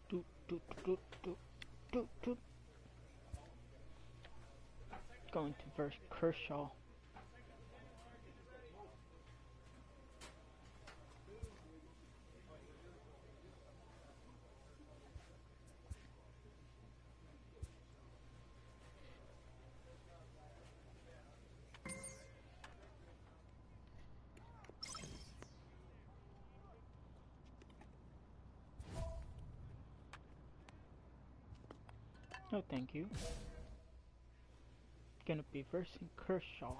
Do, do, do, do, do, do. Going to verse Kershaw. No, thank you. Gonna be versing Kershaw.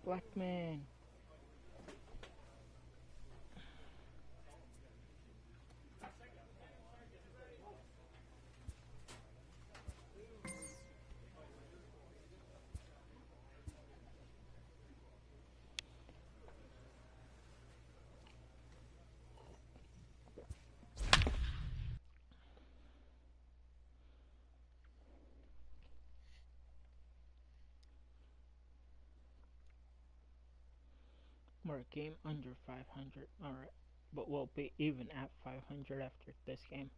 Blackman. We're a game under 500, alright. But we'll be even at 500 after this game.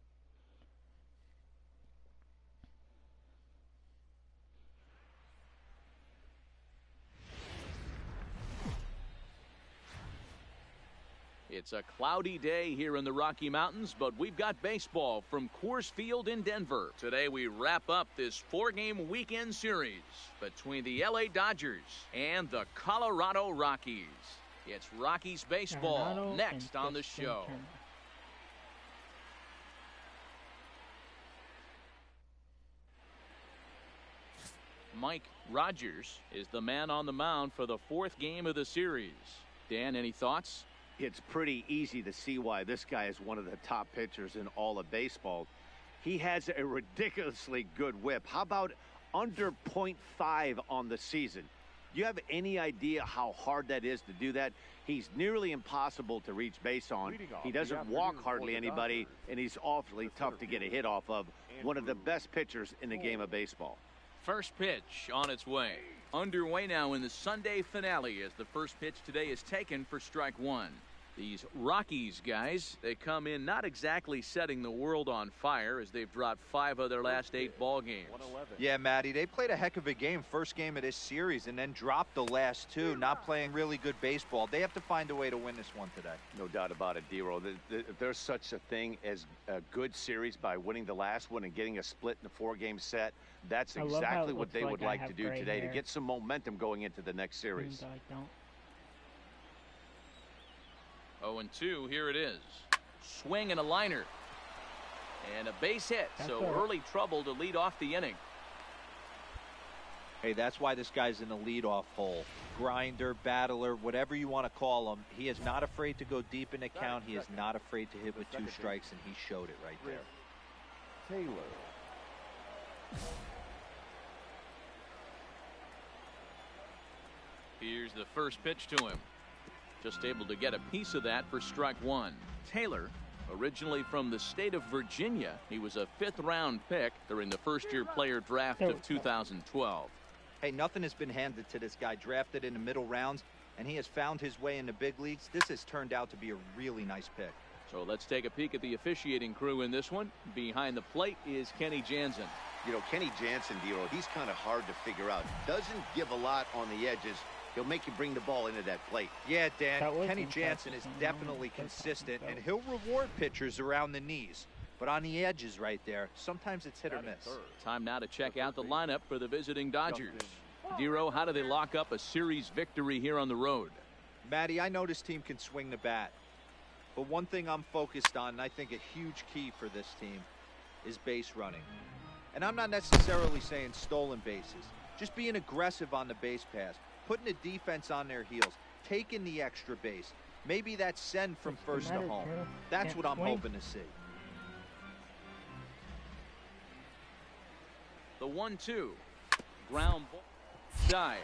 It's a cloudy day here in the Rocky Mountains, but we've got baseball from Coors Field in Denver. Today we wrap up this 4-game weekend series between the LA Dodgers and the Colorado Rockies. It's Rockies baseball next on the show. Mike Rogers is the man on the mound for the 4th game of the series. Dan, any thoughts? It's pretty easy to see why this guy is one of the top pitchers in all of baseball. He has a ridiculously good whip. How about under .5 on the season? Do you have any idea how hard that is to do that? He's nearly impossible to reach base on. He doesn't walk hardly anybody, and he's awfully tough to get a hit off of. One of the best pitchers in the game of baseball. First pitch on its way. Underway now in the Sunday finale as the first pitch today is taken for strike one. These Rockies guys, they come in not exactly setting the world on fire as they've dropped 5 of their last 8 ball games. Yeah, Matty, they played a heck of a game, first game of this series, and then dropped the last 2, not playing really good baseball. They have to find a way to win this one today. No doubt about it, D-Roll. If there's such a thing as a good series by winning the last one and getting a split in the 4-game set, that's exactly what they would like to do today to get some momentum going into the next series. 0-2, here it is. Swing and a liner. And a base hit, so early trouble to lead off the inning. Hey, that's why this guy's in the leadoff hole. Grinder, battler, whatever you want to call him. He is not afraid to go deep in the count. He is not afraid to hit with 2 strikes, and he showed it right there. Taylor. Here's the first pitch to him. Just able to get a piece of that for strike one. Taylor, originally from the state of Virginia, he was a 5th-round pick during the first-year player draft of 2012. Hey, nothing has been handed to this guy. Drafted in the middle rounds, and he has found his way in the big leagues. This has turned out to be a really nice pick. So let's take a peek at the officiating crew in this one. Behind the plate is Kenny Jansen. You know, Kenny Jansen, D-Roll, he's kind of hard to figure out. Doesn't give a lot on the edges. He'll make you bring the ball into that plate. Yeah, Dan, Kenny Jansen is definitely consistent, and he'll reward pitchers around the knees. But on the edges right there, sometimes it's hit or miss. Time now to check out the lineup for the visiting Dodgers. Dero, how do they lock up a series victory here on the road? Matty, I know this team can swing the bat. But one thing I'm focused on, and I think a huge key for this team, is base running. And I'm not necessarily saying stolen bases. Just being aggressive on the base pass. Putting the defense on their heels, taking the extra base. Maybe that's send from first to home. That's what I'm hoping to see. The 1-2. Ground ball. Side.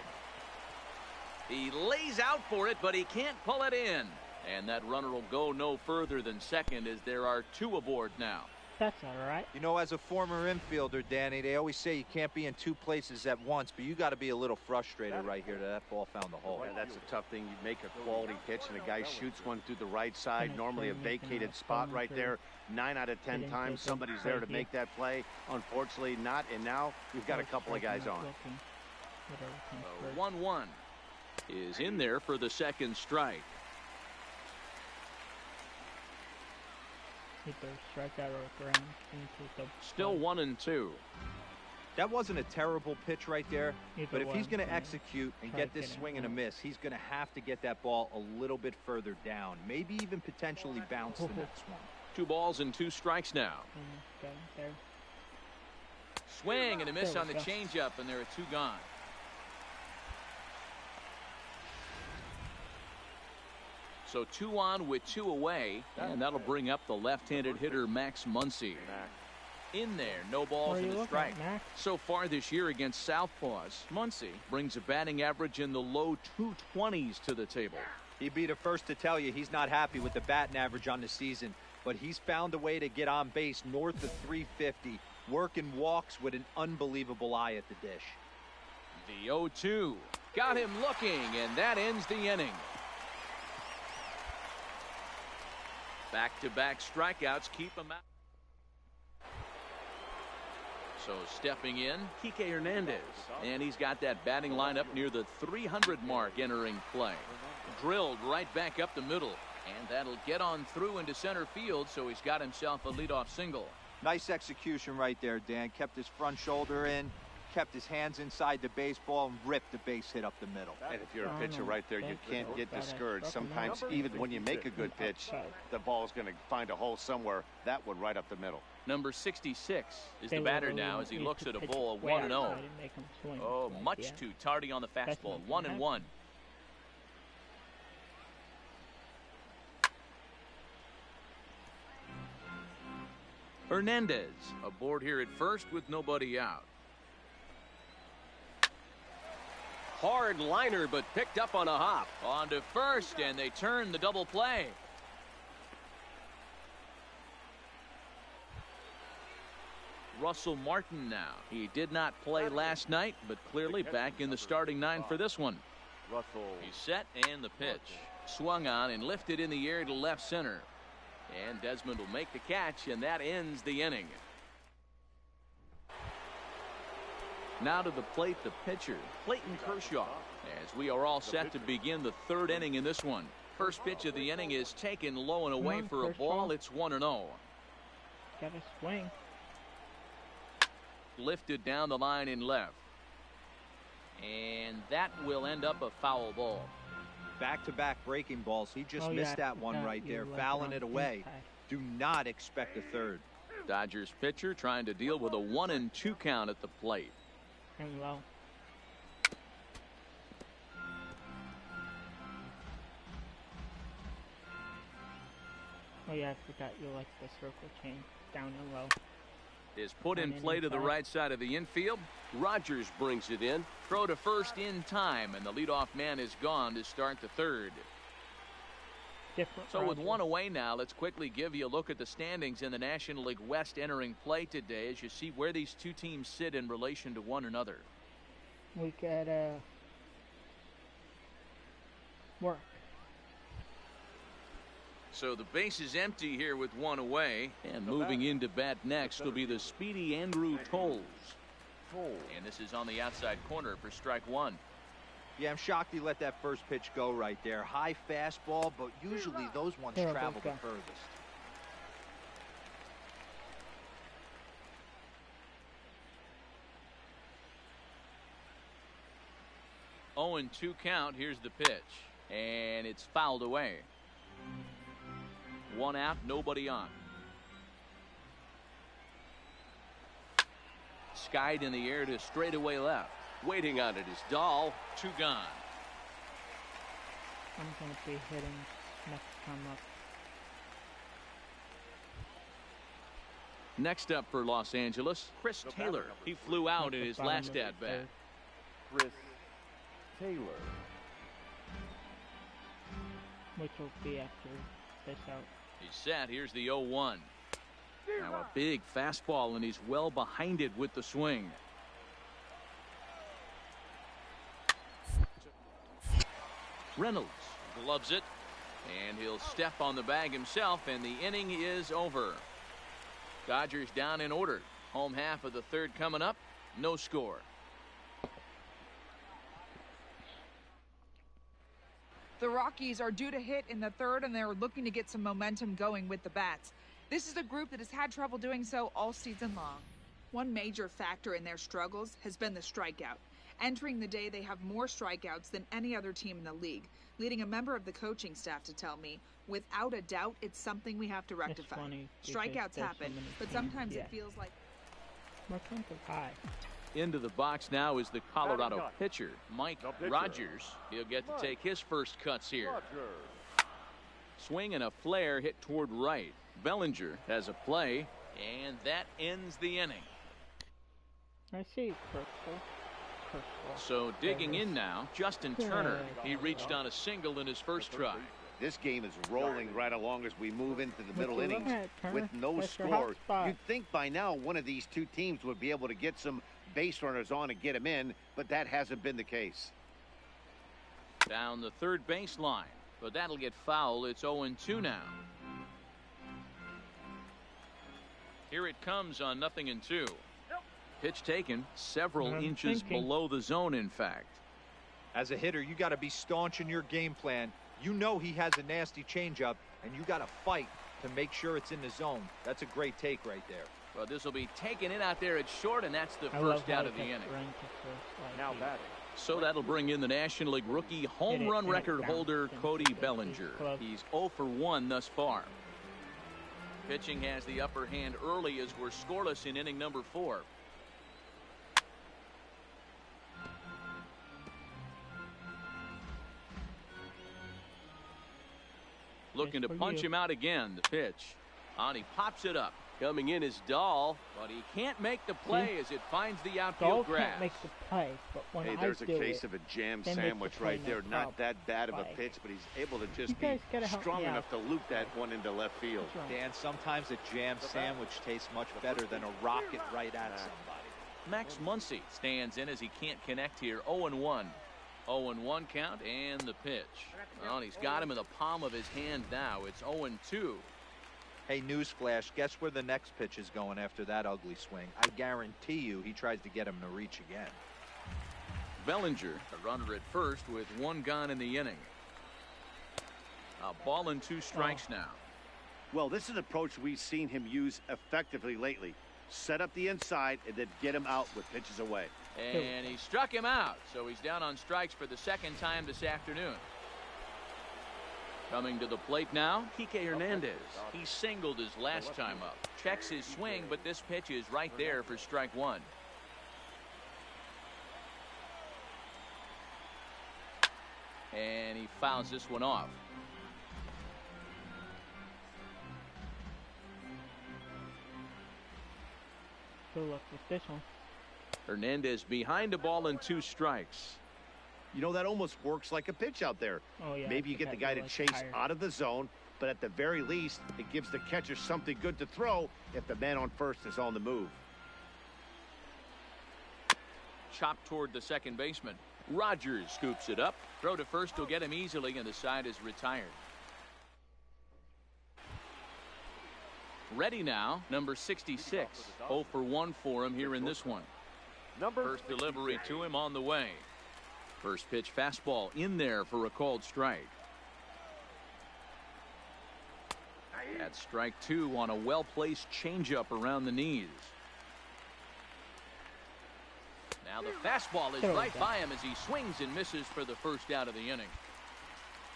He lays out for it, but he can't pull it in. And that runner will go no further than second as there are 2 aboard now. That's alright. You know, as a former infielder, Danny, they always say you can't be in two places at once, but you got to be a little frustrated right here that ball found the hole. Yeah, that's a tough thing. You make a quality pitch and a guy shoots one through the right side, normally a vacated spot right there. 9 out of 10 times somebody's there to make that play. Unfortunately not, and now we've got a couple of guys on. 1-1 is in there for the second strike. Either strikeout or ground into the Still 1-2. That wasn't a terrible pitch right there, but if he's going to yeah. execute and Try get to this get it swing and a home. miss, he's going to have to get that ball a little bit further down, maybe even potentially bounce the next one. 2 balls and 2 strikes now. Got it there. Swing and a miss There on we the go. changeup, and there are 2 gone. So 2 on with 2 away, and that'll bring up the left-handed hitter Max Muncy. In there, no balls What are and you a looking strike. at, Max? So far this year against Southpaws, Muncy brings a batting average in the low 220s to the table. He'd be the first to tell you he's not happy with the batting average on the season, but he's found a way to get on base north of 350, working walks with an unbelievable eye at the dish. The 0-2 got him looking, and that ends the inning. Back-to-back strikeouts keep him out. So stepping in, Kike Hernandez, and he's got that batting lineup near the 300 mark entering play. Drilled right back up the middle, and that'll get on through into center field, so he's got himself a leadoff single. Nice execution right there, Dan. Kept his front shoulder in, kept his hands inside the baseball, and ripped the base hit up the middle. And if you're a pitcher right there, you can't get discouraged. Sometimes even when you make a good pitch, the ball's going to find a hole somewhere. That one right up the middle. Number 66 is the batter now as he looks at a ball of 1-0. Oh, much too tardy on the fastball. 1-1. Hernandez aboard here at first with nobody out. Hard liner, but picked up on a hop. On to first, and they turn the double play. Russell Martin now. He did not play last night, but clearly back in the starting 9 for this one. He's set, and the pitch. Swung on and lifted in the air to left center. And Desmond will make the catch, and that ends the inning. Now to the plate, the pitcher, Clayton Kershaw, as we are all set to begin the 3rd inning in this one. First pitch of the inning is taken low and away for a ball. It's 1-0. Got a swing. Lifted down the line in left. And that will end up a foul ball. Back-to-back breaking balls. He just missed that one right there, fouling it away. Do not expect a third. Dodgers pitcher trying to deal with a 1-2 count at the plate. And low. Oh yeah, I forgot you like the circle change. Down and low. Is put in play to the right side of the infield. Rogers brings it in. Throw to first in time, and the leadoff man is gone to start the 3rd. Different So with Rogers. 1 away now, let's quickly give you a look at the standings in the National League West entering play today as you see where these 2 teams sit in relation to one another. We got work. So the base is empty here with 1 away. And moving into bat next will be the speedy Andrew Tolles. And this is on the outside corner for strike 1. Yeah, I'm shocked he let that first pitch go right there. High fastball, but usually those ones travel the furthest. 0-2 count. Here's the pitch. And it's fouled away. 1 out, nobody on. Skied in the air to straightaway left. Waiting on it is Dahl. 2 gone. I'm going to be hitting next time up. Next up for Los Angeles, Chris Taylor. He flew out in his last at bat. Chris Taylor. Which will be after this out. He's set. Here's the 0-1. Now a big fastball, and he's well behind it with the swing. Reynolds gloves it, and he'll step on the bag himself, and the inning is over. Dodgers down in order. Home half of the third coming up. No score. The Rockies are due to hit in the third, and they're looking to get some momentum going with the bats. This is a group that has had trouble doing so all season long. One major factor in their struggles has been the strikeout. Entering the day, they have more strikeouts than any other team in the league, leading a member of the coaching staff to tell me, without a doubt, it's something we have to rectify. Strikeouts happen, but sometimes it feels like... Into the box now is the Colorado pitcher, Mike Rogers. He'll get to take his first cuts here. Swing and a flare hit toward right. Bellinger has a play, and that ends the inning. I see purple. So digging in now, Justin Turner. He reached on a single in his first try. This game is rolling right along as we move into the middle innings with no score. You'd think by now one of these two teams would be able to get some base runners on and get them in, but that hasn't been the case. Down the third baseline, but that'll get foul. It's 0-2 now. Here it comes on 0-2. Pitch taken several inches below the zone, in fact. As a hitter, you got to be staunch in your game plan. You know he has a nasty changeup, and you got to fight to make sure it's in the zone. That's a great take right there. Well, this will be taken in out there at short, and that's the first out of the inning. Now batting. So that'll bring in the National League rookie home run record holder Cody Bellinger. He's 0 for 1 thus far. Pitching has the upper hand early as we're scoreless in inning number 4. Looking to punch him out again. The pitch. On, he pops it up. Coming in is Dahl, but he can't make the play as it finds the outfield grass. Can't make the play, but when hey, there's a case of a jam sandwich right there. Not that bad of a pitch, but he's able to just be strong enough to loop that one into left field. Dan, sometimes a jam sandwich tastes much better than a rocket right at somebody. Max Muncy stands in as he can't connect here. 0-1. 0-1 count and the pitch. Well, he's got him in the palm of his hand now. It's 0-2. Hey, newsflash, guess where the next pitch is going after that ugly swing? I guarantee you he tries to get him to reach again. Bellinger, a runner at first with one gone in the inning. A ball and 2 strikes now. Well, this is an approach we've seen him use effectively lately. Set up the inside and then get him out with pitches away. And he struck him out, so he's down on strikes for the second time this afternoon. Coming to the plate now, Kike Hernandez. He singled his last time up. Checks his swing, but this pitch is right there for strike 1. And he fouls this one off. Good luck with this one. Hernandez behind a ball and 2 strikes. You know, that almost works like a pitch out there. Oh, yeah, maybe you get the guy to chase out of the zone, but at the very least, it gives the catcher something good to throw if the man on first is on the move. Chopped toward the second baseman. Rogers scoops it up. Throw to first will get him easily, and the side is retired. Ready now, number 66. 0 for 1 for him here in this one. First delivery to him on the way. First pitch fastball in there for a called strike. That's strike 2 on a well-placed changeup around the knees. Now the fastball is right by him as he swings and misses for the first out of the inning.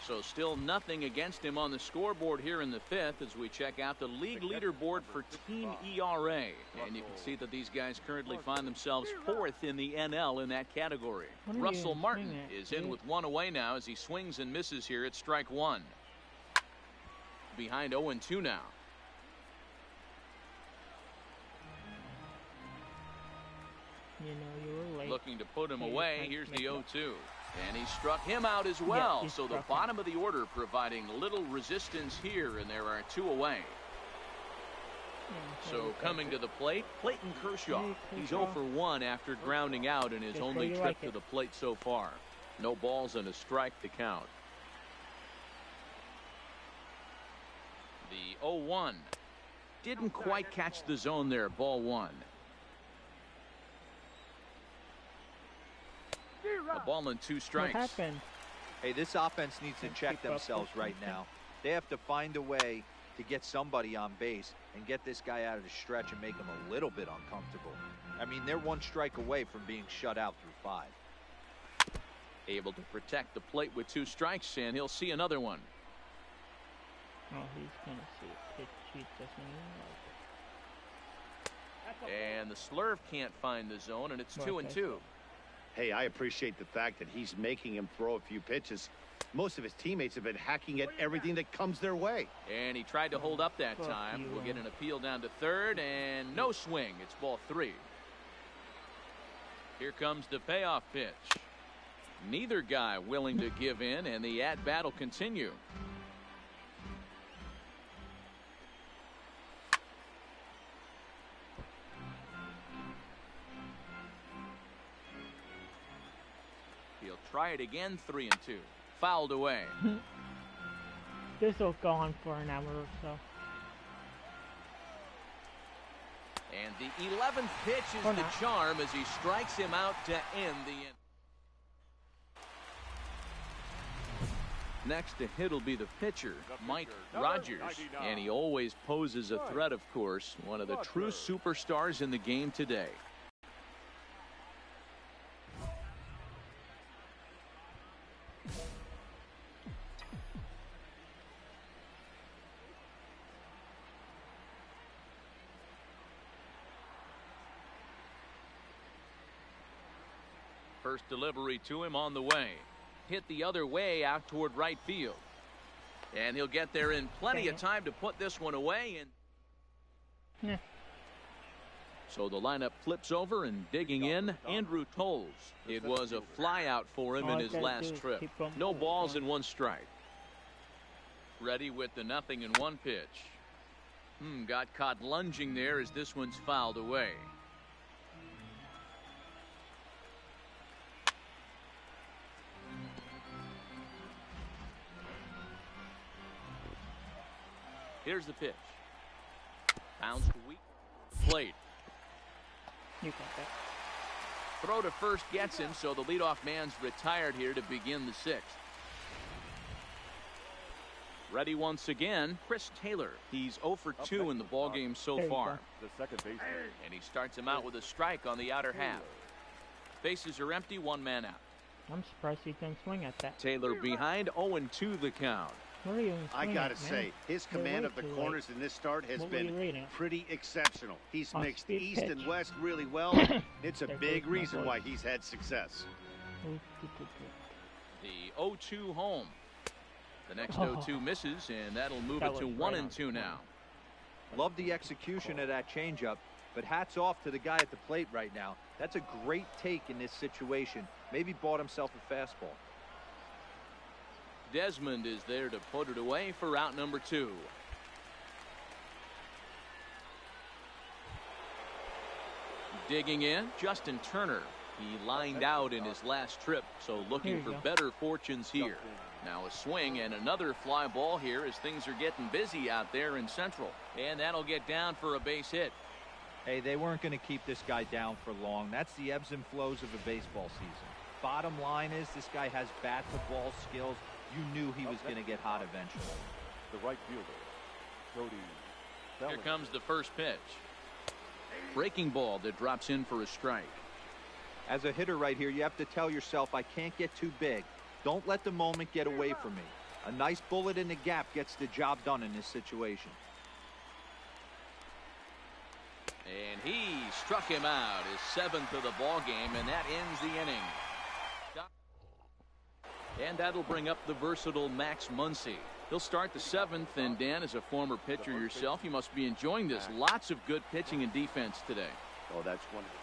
So still nothing against him on the scoreboard here in the 5th as we check out the league leaderboard for team ERA. And you can see that these guys currently find themselves 4th in the NL in that category. Russell Martin is in with 1 away now as he swings and misses here at strike 1. Behind 0-2 now. You know, you were late. Looking to put him away. Here's the 0-2. And he struck him out as well. So the bottom of the order providing little resistance here, and there are 2 away. So coming to the plate, Clayton Kershaw. He's 0 for 1 after grounding out in his Just only how you trip like to it. the plate so far. No balls and a strike to count. The 0-1. Didn't quite catch the zone there. Ball 1. A ball and 2 What strikes. happened? Hey, this offense needs to Can't check keep up themselves with right them. now. They have to find a way to get somebody on base and get this guy out of the stretch and make him a little bit uncomfortable. I mean, they're 1 strike away from being shut out through 5. Able to protect the plate with 2 strikes, and he'll see another one. Oh, he's gonna see a pitch. He doesn't even like it. And the slurve can't find the zone, and it's Well, 2 and okay. 2. Hey, I appreciate the fact that he's making him throw a few pitches. Most of his teammates have been hacking at everything that comes their way. And he tried to hold up that Fuck time. you, We'll get an appeal down to third, and no swing. It's ball 3. Here comes the payoff pitch. Neither guy willing to give in, and the at-bat will continue. He'll try it again, 3 and 2. Fouled away. This will go on for an hour or so. And the 11th pitch is Or the not. charm as he strikes him out to end the inning. Next to hit will be the pitcher, Mike Rogers. And he always poses a threat, of course. One of the true superstars in the game today. First delivery to him on the way. Hit the other way out toward right field. And he'll get there in plenty of time to put this one away. And Yeah. so the lineup flips over, and digging in, Andrew Tolles. It was a fly out for him All in I his gotta do last is trip. keep 'em No moving. balls and 1 strike. Ready with the 0-1 pitch. Got caught lunging there as this one's fouled away. Here's the pitch. Bounce to weak plate. You got that. Throw to first gets him, so the leadoff man's retired here to begin the 6th. Ready once again, Chris Taylor. He's 0 for 2 in the ballgame so There you far. The second baseman. And he starts him out with a strike on the outer half. Bases are empty, 1 man out. I'm surprised he can swing at that. Taylor behind, 0-2 the count. What are you even I swinging gotta at, man? say, his You're command way of the too late. corners in this start has What were you been reading? pretty exceptional. He's Oh, mixed speed east pitch. and west really well. It's a There big goes my reason voice. why he's had success. The 0-2 home. The next Oh. 0-2 misses, and that'll move That it to was 1 right and on 2 now. Love the execution of that changeup, but hats off to the guy at the plate right now. That's a great take in this situation. Maybe bought himself a fastball. Desmond is there to put it away for out number 2. Digging in, Justin Turner. He lined out in his last trip, so Here looking you for go. better fortunes here. Now a swing and another fly ball here as things are getting busy out there in Central. And that'll get down for a base hit. Hey, they weren't going to keep this guy down for long. That's the ebbs and flows of a baseball season. Bottom line is this guy has bat-to-ball skills. You knew he was going to get hot eventually. The right fielder, Cody Here Bellinger. comes the first pitch. Breaking ball that drops in for a strike. As a hitter right here, you have to tell yourself, I can't get too big. Don't let the moment get away from me. A nice bullet in the gap gets the job done in this situation. And he struck him out, his 7th of the ball game, and that ends the inning. And that'll bring up the versatile Max Muncy. He'll start the 7th, and Dan, as a former pitcher yourself, you must be enjoying this. Lots of good pitching and defense today. Oh, that's wonderful.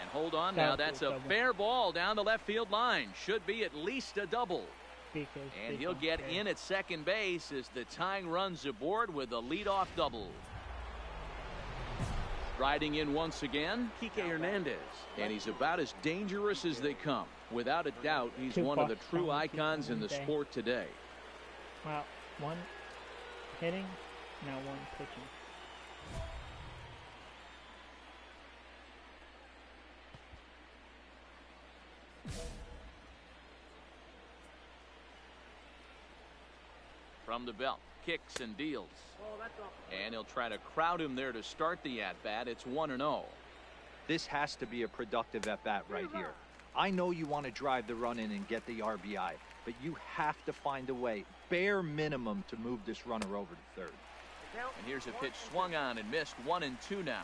And hold on now, that's a Double. fair ball down the left field line. Should be at least a double. Because And they he'll don't get care. in at second base as the tying runs aboard with a leadoff double. Riding in once again, Kike Hernandez. And he's about as dangerous as they come. Without a doubt, he's one of the true icons in the sport today. Wow, one hitting, now one pitching. From the belt, kicks and deals. And he'll try to crowd him there to start the at-bat. It's 1-0. This has to be a productive at-bat right here. I know you want to drive the run in and get the RBI, but you have to find a way, bare minimum, to move this runner over to third. And here's a pitch swung on and missed. 1-2 now.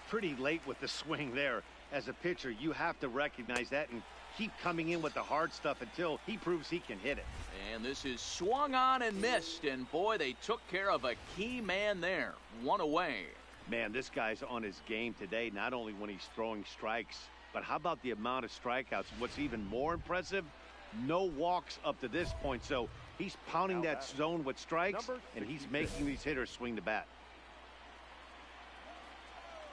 Pretty late with the swing there. As a pitcher, you have to recognize that and keep coming in with the hard stuff until he proves he can hit it. And this is swung on and missed. And boy, they took care of a key man there. One away. Man, this guy's on his game today, not only when he's throwing strikes, but how about the amount of strikeouts? What's even more impressive, no walks up to this point. So he's pounding that zone with strikes, and he's making these hitters swing the bat.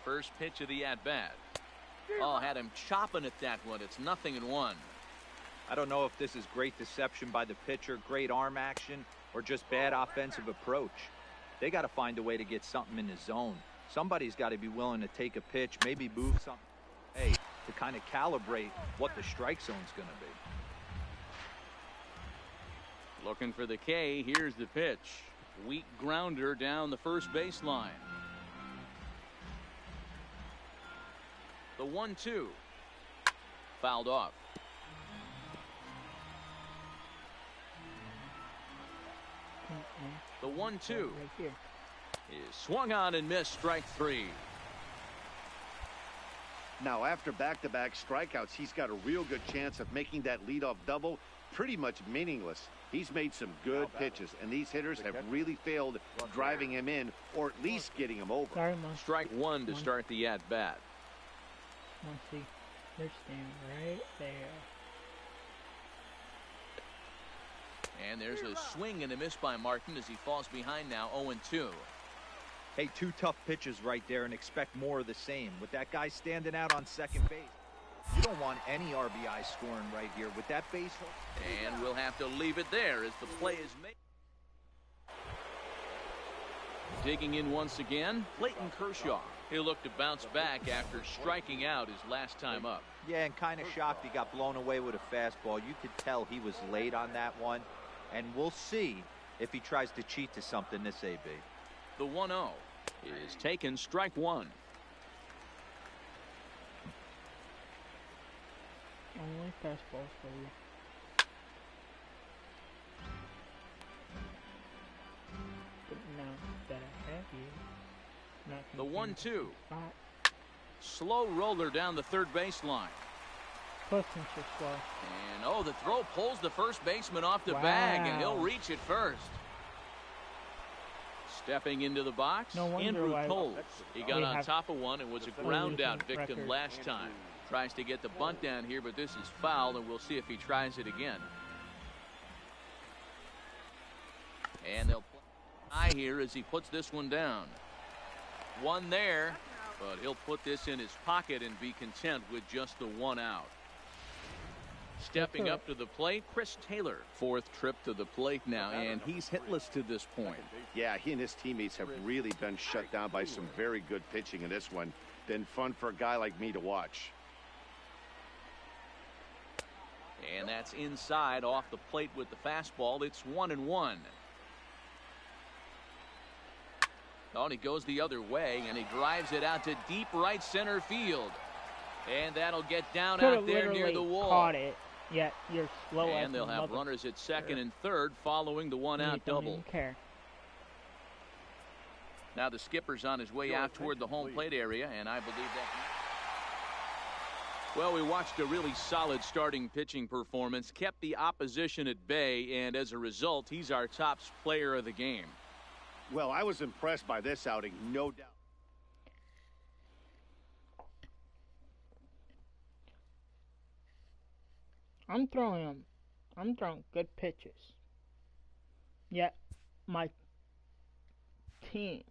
First pitch of the at-bat. Oh, had him chopping at that one. It's 0-1. I don't know if this is great deception by the pitcher, great arm action, or just bad offensive approach. They got to find a way to get something in the zone. Somebody's got to be willing to take a pitch, maybe move something, hey, to kind of calibrate what the strike zone's going to be. Looking for the K. Here's the pitch. Weak grounder down the first baseline. The 1-2. Fouled off. The 1-2 Right here. is swung on and missed. Strike 3. Now, after back-to-back strikeouts, he's got a real good chance of making that leadoff double pretty much meaningless. He's made some good pitches, and these hitters have really failed driving him in or at least getting him over. Sorry, Mom. Strike 1 to start the at-bat. See, they're standing right there. And there's a swing and a miss by Martin as he falls behind now. 0-2. Hey, two tough pitches right there, and expect more of the same. With that guy standing out on second base, you don't want any RBI scoring right here with that base hit. And we'll have to leave it there as the play is made. Digging in once again, Clayton Kershaw. He'll look to bounce back after striking out his last time up. Yeah, and kind of shocked he got blown away with a fastball. You could tell he was late on that one. And we'll see if he tries to cheat to something this AB. The 1-0 is taken. Strike 1. Only fastballs for you. But now that I have you, not The gonna 1-2. spot. Slow roller down the third baseline. Pushing so slow. And oh, the throw pulls the first baseman off the bag, and he'll reach it first. Stepping into the box, No wonder Andrew why Toles. He got we on have top of one and was a ground out victim record. last time. Tries to get the bunt down here, but this is foul, and we'll see if he tries it again. And they'll play high here as he puts this one down. One there, but he'll put this in his pocket and be content with just the one out. Stepping up to the plate, Chris Taylor. Fourth trip to the plate now, and he's hitless to this point. Yeah, he and his teammates have really been shut down by some very good pitching in this one. Been fun for a guy like me to watch. And that's inside off the plate with the fastball. It's 1-1. Oh, and he goes the other way, and he drives it out to deep right center field. And that'll get down out there near the wall. Caught it, yet you're slow. And they'll have runners at second and third following the one-out double. Don't even care. Now the skipper's on his way out toward the home plate area, and I believe that. Well, we watched a really solid starting pitching performance, kept the opposition at bay, and as a result, he's our top player of the game. Well, I was impressed by this outing, no doubt. I'm throwing good pitches. Yet my team,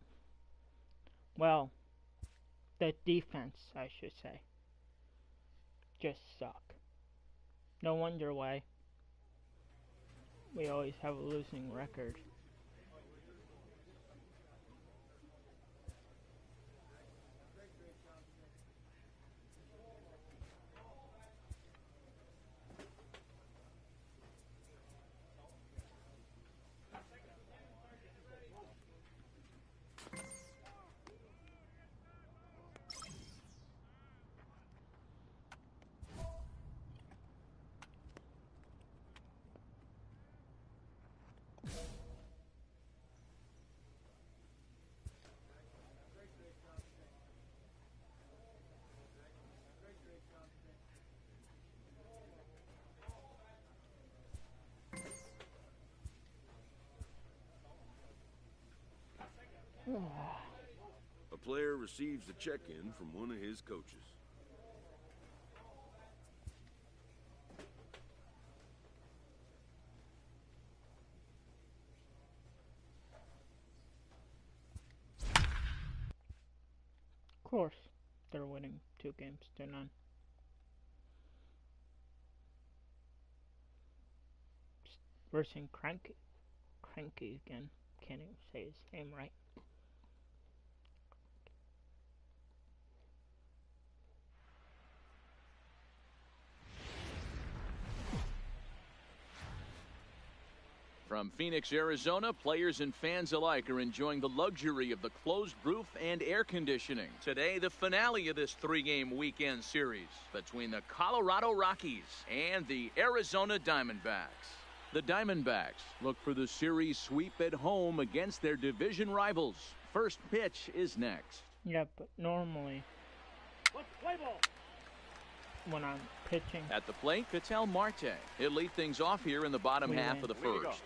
well, The defense, I should say, just suck. No wonder why we always have a losing record. A player receives a check-in from one of his coaches. Of course, they're winning 2-0. Versing Cranky again. Can't even say his name right. From Phoenix, Arizona, players and fans alike are enjoying the luxury of the closed roof and air conditioning. Today, the finale of this 3-game weekend series between the Colorado Rockies and the Arizona Diamondbacks. The Diamondbacks look for the series sweep at home against their division rivals. First pitch is next. Yeah, but normally when I'm pitching At the plate, Ketel Marte. He'll lead things off here in the bottom half of the first.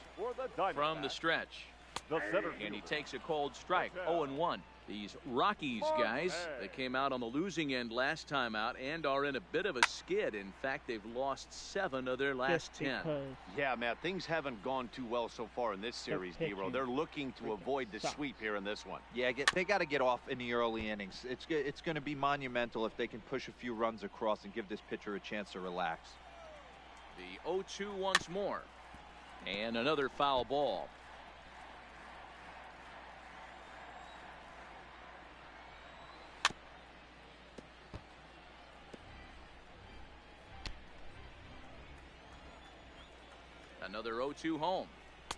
From the stretch. And he takes a cold strike, 0-1. These Rockies guys, they came out on the losing end last time out and are in a bit of a skid. In fact, they've lost 7 of their last 10. Yeah, Matt, things haven't gone too well so far in this series, D-Row. They're looking to avoid the sweep here in this one. Yeah, they got to get off in the early innings. It's going to be monumental if they can push a few runs across and give this pitcher a chance to relax. The 0-2 once more. And another foul ball. Another 0-2 home.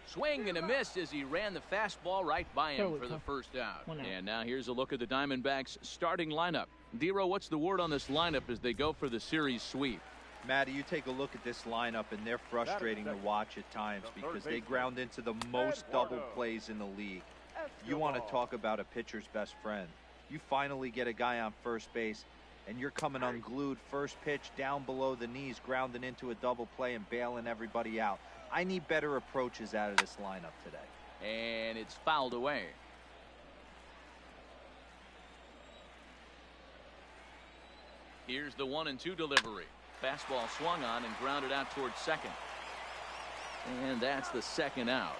Swing and a miss as he ran the fastball right by him for the first out. And now here's a look at the Diamondbacks starting lineup. D-Row, what's the word on this lineup as they go for the series sweep? Matty, you take a look at this lineup, and they're frustrating to watch at times because they ground into the most double plays in the league. You want to talk about a pitcher's best friend. You finally get a guy on first base, and you're coming unglued first pitch down below the knees, grounding into a double play and bailing everybody out. I need better approaches out of this lineup today. And it's fouled away. Here's the 1-2 delivery. Fastball swung on and grounded out towards second. And that's the second out.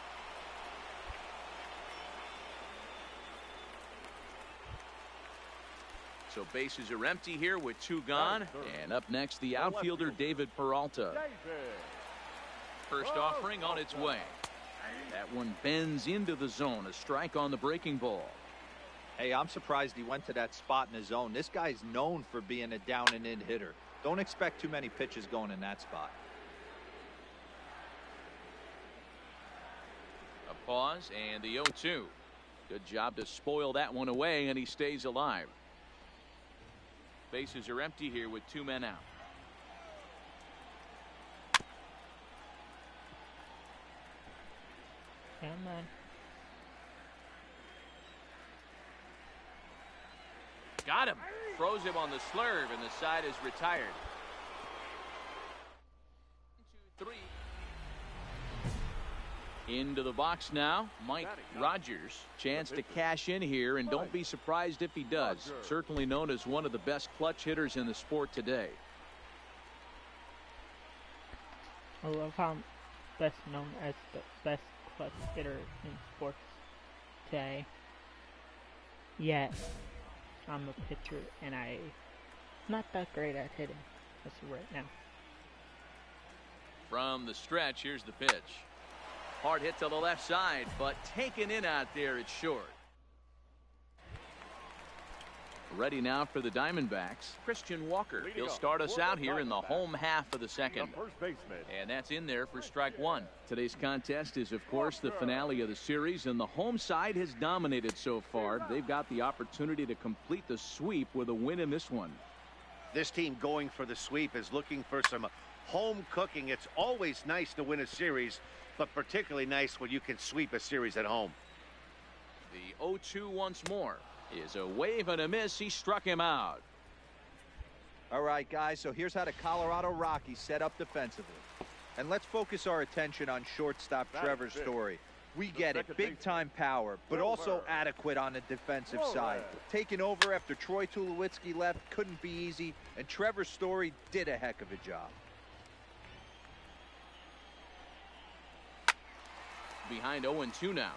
So bases are empty here with 2 gone. And up next, the outfielder David Peralta. First offering on its way. That one bends into the zone. A strike on the breaking ball. Hey, I'm surprised he went to that spot in the zone. This guy's known for being a down and in hitter. Don't expect too many pitches going in that spot. A pause and the 0-2. Good job to spoil that one away, and he stays alive. Bases are empty here with 2 men out. Come on. Got him. Throws him on the slurve, and the side is retired. 1, 2, 3. Into the box now, Mike Rogers. Chance to cash in here, and don't be surprised if he does. Certainly known as one of the best clutch hitters in the sport today. I love how best known as the best clutch hitter in sports today. Yet I'm a pitcher and I'm not that great at hitting as of right now. From the stretch, here's the pitch. Hard hit to the left side, but taken in out there, it's short. Ready now for the Diamondbacks, Christian Walker. He'll start us out here in the home half of the second. And that's in there for strike one. Today's contest is, of course, the finale of the series, and the home side has dominated so far. They've got the opportunity to complete the sweep with a win in this one. This team going for the sweep is looking for some home cooking. It's always nice to win a series, but particularly nice when you can sweep a series at home. The 0-2 once more is a wave and a miss. He struck him out. All right, guys, so here's how the Colorado Rockies set up defensively. And let's focus our attention on shortstop Trevor Story. We get it, big-time power, but also adequate on the defensive side. Taking over after Troy Tulowitzki left couldn't be easy, and Trevor Story did a heck of a job. Behind 0-2 now.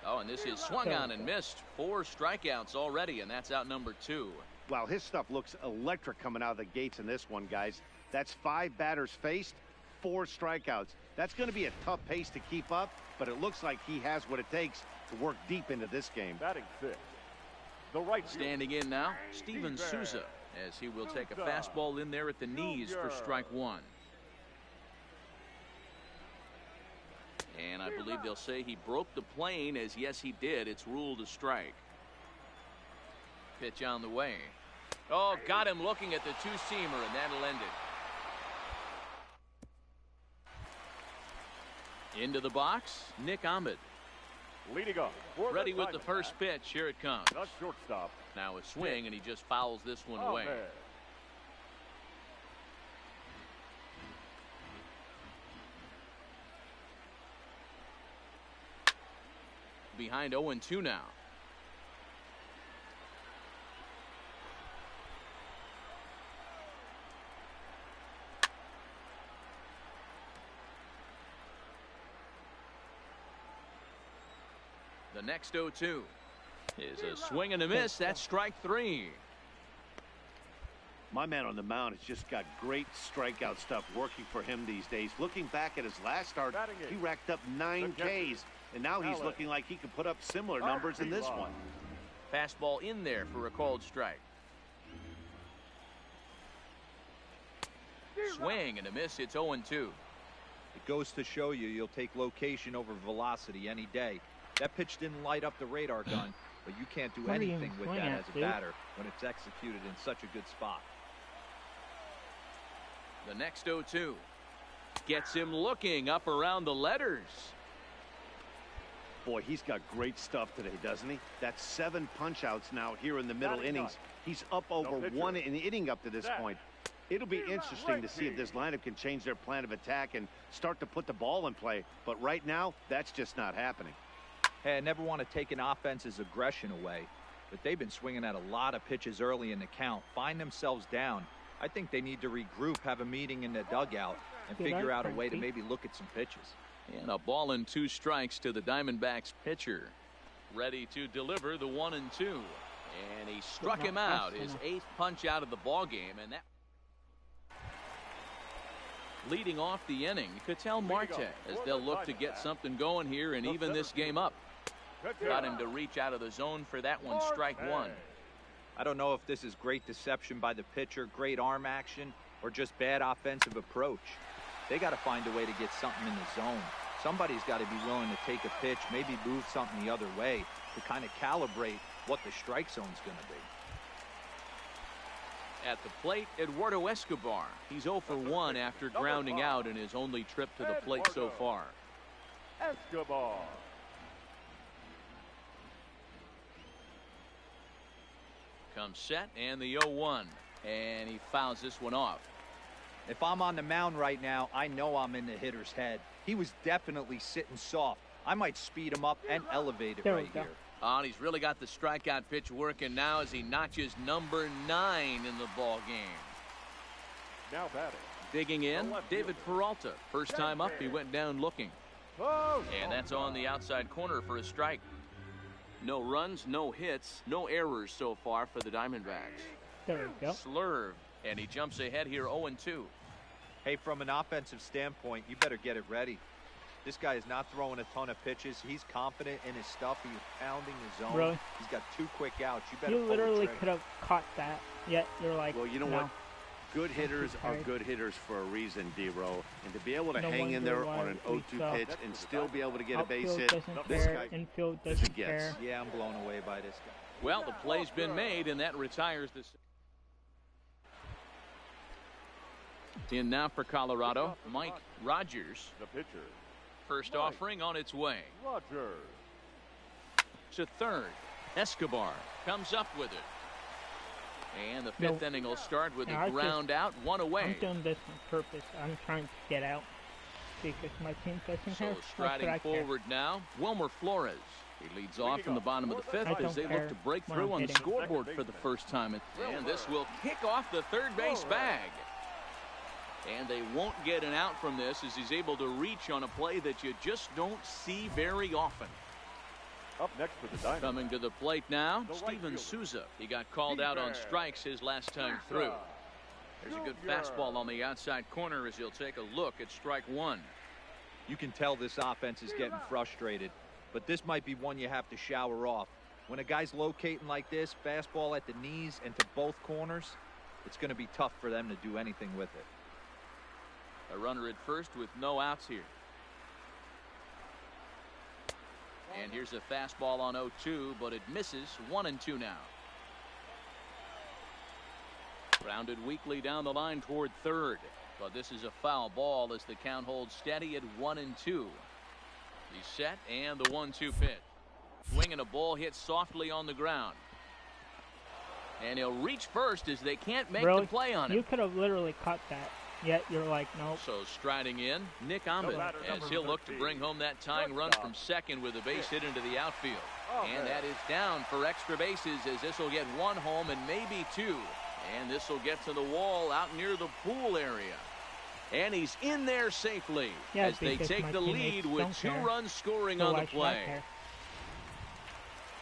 Oh, and this is swung on and missed. 4 strikeouts already, and that's out number 2. Wow, his stuff looks electric coming out of the gates in this one, guys. That's 5 batters faced, 4 strikeouts. That's going to be a tough pace to keep up, but it looks like he has what it takes to work deep into this game. Batting 6. The right standing in now, Steven Souza, as he will take a fastball in there at the knees for strike 1. And I believe they'll say he broke the plane, as yes he did. It's ruled a strike. Pitch on the way. Oh, got him looking at the two-seamer, and that'll end it. Into the box, Nick Ahmed. leading up. Ready with the first pitch. Here it comes. Not shortstop. Now a swing, and he just fouls this one away. Behind 0-2 now. The next 0-2 is a swing and a miss. That's strike 3. My man on the mound has just got great strikeout stuff working for him these days. Looking back at his last start, he racked up 9 Ks, and now he's looking like he can put up similar numbers in this one. Fastball in there for a called strike. Swing and a miss. It's 0-2. It goes to show you'll take location over velocity any day. That pitch didn't light up the radar gun, but you can't do anything with that as a batter when it's executed in such a good spot. The next 0-2 gets him looking up around the letters. Boy, he's got great stuff today, doesn't he? That's 7 punch-outs now here in the middle innings. He's up over 1 inning up to this point. It'll be interesting to see if this lineup can change their plan of attack and start to put the ball in play. But right now, that's just not happening. Hey, I never want to take an offense's aggression away, but they've been swinging at a lot of pitches early in the count, find themselves down. I think they need to regroup, have a meeting in the dugout, and figure out a way to maybe look at some pitches. And a ball and 2 strikes to the Diamondbacks pitcher. Ready to deliver the 1-2. And he struck him out, his 8th punch out of the ball game, and that leading off the inning, Ketel Marte, as they'll look to get something going here and even this game up. Got him to reach out of the zone for that one, strike 1. I don't know if this is great deception by the pitcher, great arm action, or just bad offensive approach. They got to find a way to get something in the zone. Somebody's got to be willing to take a pitch, maybe move something the other way to kind of calibrate what the strike zone's going to be. At the plate, Eduardo Escobar. He's 0 for 1 after grounding out in his only trip to the plate so far. Escobar. Comes set, and the 0-1. And he fouls this one off. If I'm on the mound right now, I know I'm in the hitter's head. He was definitely sitting soft. I might speed him up and elevate it right here. Oh, and he's really got the strikeout pitch working now as he notches number 9 in the ball game. Now batting. Digging in, David Peralta. First time up, he went down looking. And that's on the outside corner for a strike. No runs, no hits, no errors so far for the Diamondbacks. There we go. Slurve, and he jumps ahead here 0-2. Hey, from an offensive standpoint, you better get it ready. This guy is not throwing a ton of pitches. He's confident in his stuff. He's pounding his zone. Really? He's got 2 quick outs. You better You pull the literally trigger. could have caught that, yet you're like, Well, you know no. what? Good hitters are tired. good hitters for a reason, D-Row. And to be able to No hang in wonder there why on an we 0-2 suck. pitch and still be able to get a base Outfield hit, doesn't this care, guy infield is a doesn't guess. care. Yeah, I'm blown away by this guy. Well, the play's been made, and that retires this. In now for Colorado, Mike Rogers. The pitcher, First Mike. offering on its way. Rogers. To third, Escobar comes up with it. And the fifth inning will start with No, a ground out, one away. I'm doing this on purpose. I'm trying to get out because my team doesn't So have. striding forward now, Wilmer Flores. He leads off from the bottom of the fifth I as don't they care look to break when through I'm on the hitting. scoreboard for the first time. And this will kick off the third base bag. And they won't get an out from this as he's able to reach on a play that you just don't see very often. Up next for the Diamondbacks. Coming to the plate now, The right Steven fielder. Souza. He got called out on strikes his last time through. There's a good fastball on the outside corner as he'll take a look at strike one. You can tell this offense is getting frustrated, but this might be one you have to shower off. When a guy's locating like this, fastball at the knees and to both corners, it's going to be tough for them to do anything with it. A runner at first with no outs here. And here's a fastball on 0-2, but it misses. 1-2 now. Grounded weakly down the line toward third. But this is a foul ball as the count holds steady at 1-2. He's set, and the 1-2 pitch. Swinging a ball hit softly on the ground. And he'll reach first as they can't make Really? the play on him. You could have literally caught that, yet you're like, nope. So striding in, Nick Ahmed, batter, as number he'll look to 13. bring home that tying run from second with a base hit into the outfield. And that is down for extra bases as this will get one home and maybe two. And this will get to the wall out near the pool area. And he's in there safely Yeah, as they because take my the lead teammates with don't 2 care. runs scoring So on why the should I play. care?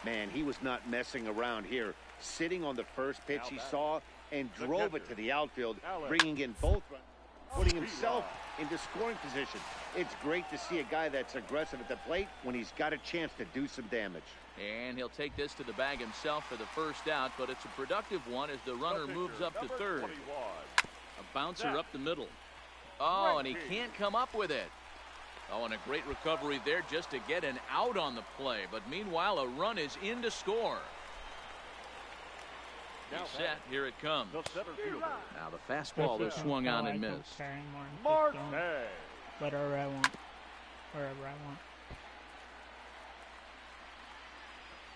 Man, he was not messing around here. Sitting on the first pitch he saw and drove it to the outfield, bringing in both runs, putting himself into scoring position. It's great to see a guy that's aggressive at the plate when he's got a chance to do some damage. And he'll take this to the bag himself for the first out, but it's a productive one as the runner moves up to third. A bouncer up the middle. Oh, and he can't come up with it. Oh, and a great recovery there just to get an out on the play. But meanwhile, a run is in to score. He's set. Here it comes. The center fielder, Now the fastball is swung on and missed. Marte. Whatever I want. Wherever I want.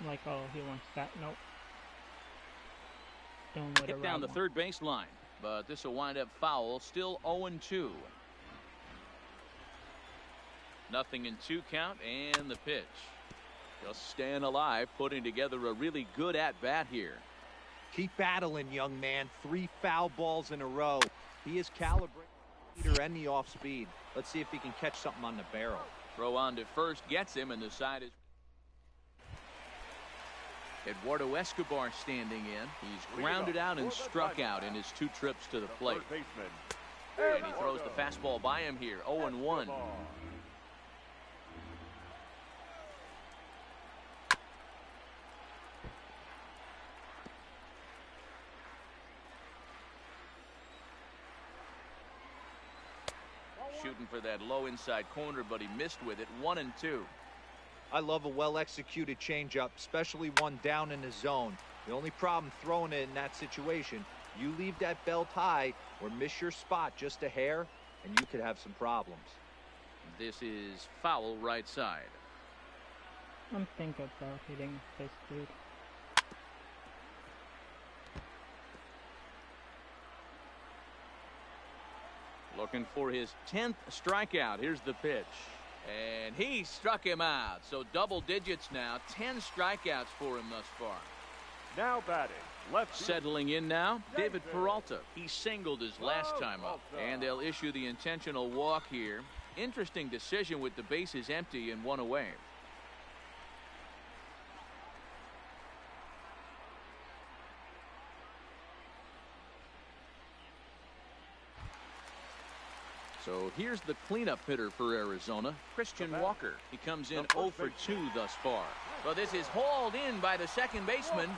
Like, oh, he wants that. Nope. Doing whatever Hit down I the want. third baseline. But this will wind up foul. Still 0-2. Nothing in 2 count and the pitch. Just staying alive, putting together a really good at-bat here. Keep battling, young man. 3 foul balls in a row. He is calibrated leader and the off speed. Let's see if he can catch something on the barrel. Throw on to first gets him, and the side is Eduardo Escobar standing in. He's grounded out and struck out in his 2 trips to the plate. And he throws the fastball by him here. 0-1. Shooting for that low inside corner, but he missed with it. 1-2. I love a well-executed changeup, especially one down in the zone. The only problem throwing it in that situation, you leave that belt high or miss your spot just a hair, and you could have some problems. This is foul right side. I'm thinking about hitting this dude. Looking for his 10th strikeout. Here's the pitch. And he struck him out. So double digits now. 10 strikeouts for him thus far. Now batting, left field. Settling in now, David Peralta. He singled his last time up. And they'll issue the intentional walk here Interesting decision with the bases empty and one away. So here's the cleanup hitter for Arizona, Christian Walker. He comes in 0 for 2 thus far. Well, this is hauled in by the second baseman.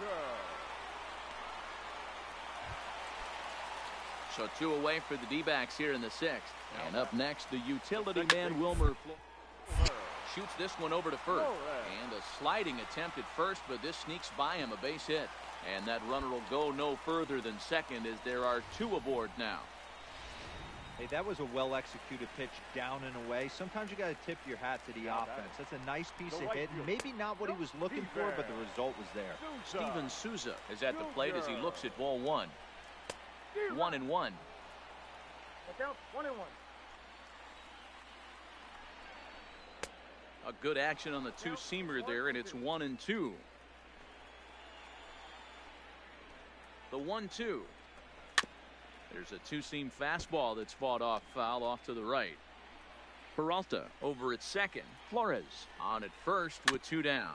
So 2 away for the D-backs here in the 6th. And up next, the utility man Wilmer shoots this one over to first. And a sliding attempt at first, but this sneaks by him, a base hit. And that runner will go no further than second as there are 2 aboard now. Hey, that was a well-executed pitch down and away. Sometimes you got to tip your hat to the offense. That's a nice piece of hit. Maybe not what he was looking for, but the result was there. Steven Souza is at the plate as he looks at ball 1. 1-1. A good action on the two-seamer there, and it's 1-2. The 1-2. There's a two-seam fastball that's fought off foul off to the right. Peralta over at second. Flores on at first with 2 down.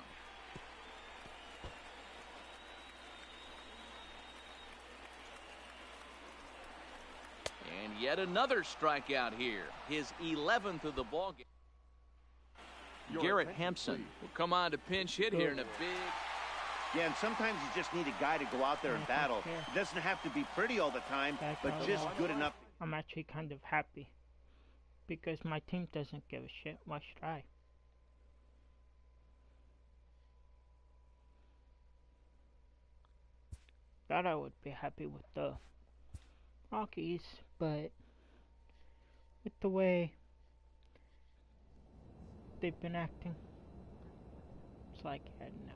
And yet another strikeout here. His 11th of the ballgame. Garrett Hampson will come on to pinch hit here in a big... Yeah, and sometimes you just need a guy to go out there and battle. It doesn't have to be pretty all the time, but just good enough. I'm actually kind of happy because my team doesn't give a shit. Why should I? Thought I would be happy with the Rockies, but with the way they've been acting, it's like, yeah, no.